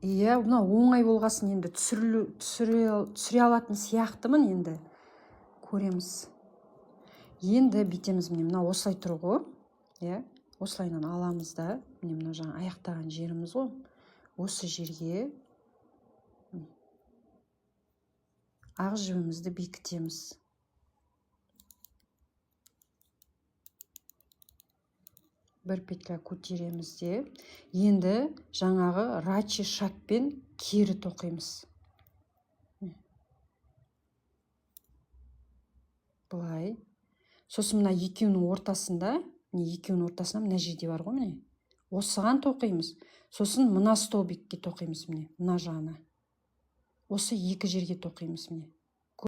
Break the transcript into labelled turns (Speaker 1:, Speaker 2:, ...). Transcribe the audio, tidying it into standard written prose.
Speaker 1: Иә, мына оңай болғасын енді түсіре алатын сияқтымын енді. Көреміз. Енді бүйтеміз, мына осылай тұр ғой. Иә, осылайынан аламыз да, мына жаңа аяқтаған жеріміз ғой. Осы жерге ақ жібімізді бекітеміз. Бір петля көтереміз де, енді жаңағы рачи шаппен кері тоқимыз. Бұлай. Сосын мына екеуінің ортасында, мына жерде бар ғой, міне. Осыған тоқимыз. Сосын мына столбикке тоқимыз, міне, мына жағына. Осы екі жерге тоқимыз, міне.